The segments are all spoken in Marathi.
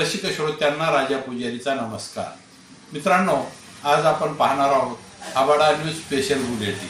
रसिक श्रोत्यांना राजा पुजारीचा नमस्कार। मित्रांनो, आज आपण पाहणार आहोत आबाडा न्यूज स्पेशल बुलेटिन।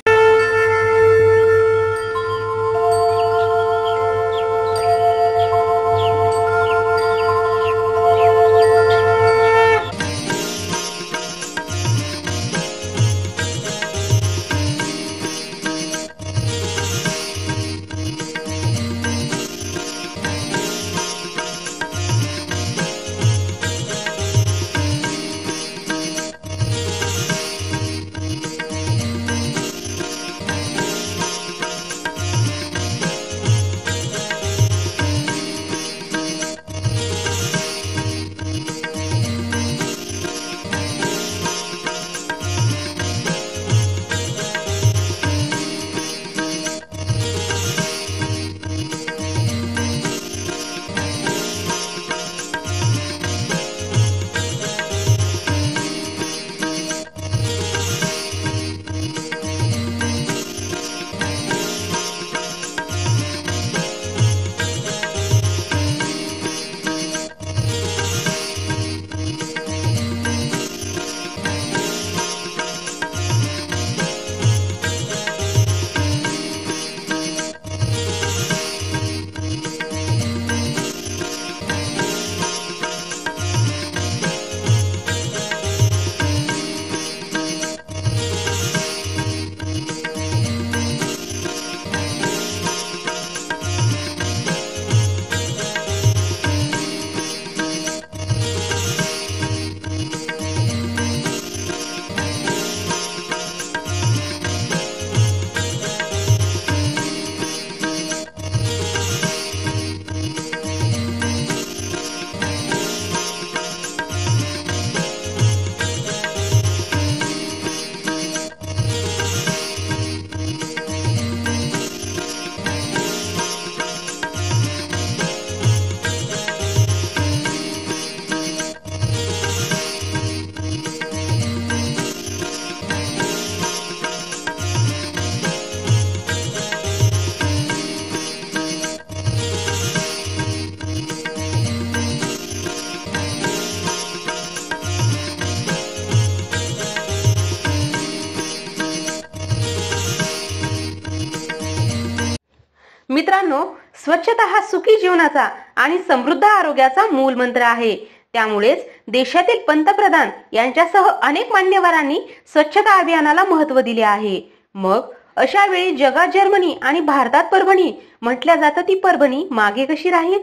मित्रांनो, स्वच्छता हा सुखी जीवनाचा आणि समृद्ध आरोग्याचा मूलमंत्र आहे। त्यामुळेच देशातील पंतप्रधान यांच्यासह अनेक मान्यवरांनी स्वच्छता अभियानाला महत्त्व दिले आहे। मग अशा वेळी जगात जर्मनी आणि भारतात परभणी म्हटल्या जातं, ती परभणी मागे कशी राहील?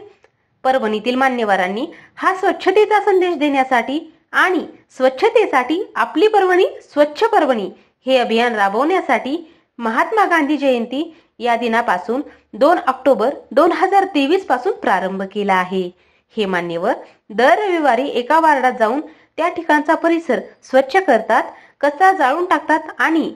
परभणीतील मान्यवरांनी हा स्वच्छतेचा संदेश देण्यासाठी आणि स्वच्छतेसाठी आपली परभणी स्वच्छ परभणी हे अभियान राबवण्यासाठी महात्मा गांधी जयंती या दिनापासून 2 ऑक्टोबर 2023 पासून प्रारंभ केला आहे। हे मान्यवर दर रविवारी एका वार्डात जाऊन त्या ठिकाणचा परिसर स्वच्छ करतात, कचरा जाळून टाकतात आणि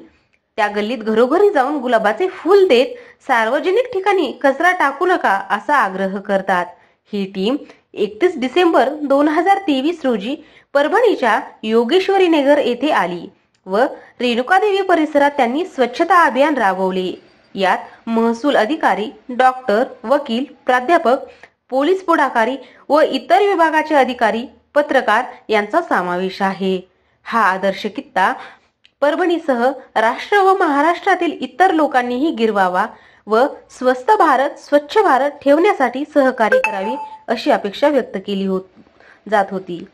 त्या गल्लीत घरोघरी जाऊन गुलाबाचे फूल देत सार्वजनिक ठिकाणी कचरा टाकू नका असा आग्रह करतात। ही टीम 31 डिसेंबर 2023 रोजी परभणीच्या योगेश्वरी नगर येथे आली व रेणुकादेवी परिसरात त्यांनी स्वच्छता अभियान राबवले। यात महसूल अधिकारी, डॉक्टर, वकील, प्राध्यापक, पोलीस पुढाकारी व इतर विभागाचे अधिकारी, पत्रकार यांचा समावेश आहे। हा आदर्श कित्ता परभणीसह राष्ट्र व महाराष्ट्रातील इतर लोकांनीही गिरवावा व स्वस्थ भारत, स्वच्छ भारत ठेवण्यासाठी सहकार्य करावे अशी अपेक्षा व्यक्त केली जात होती।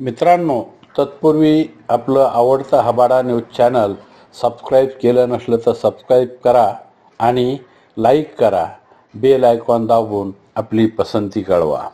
मित्रांनो, तत्पूर्वी आपलं आवडतं हबाडा न्यूज चॅनल सबस्क्राईब केलं नसलं तर सबस्क्राईब करा आणि लाईक करा. बेल आयकॉन दाबून आपली पसंती कळवा.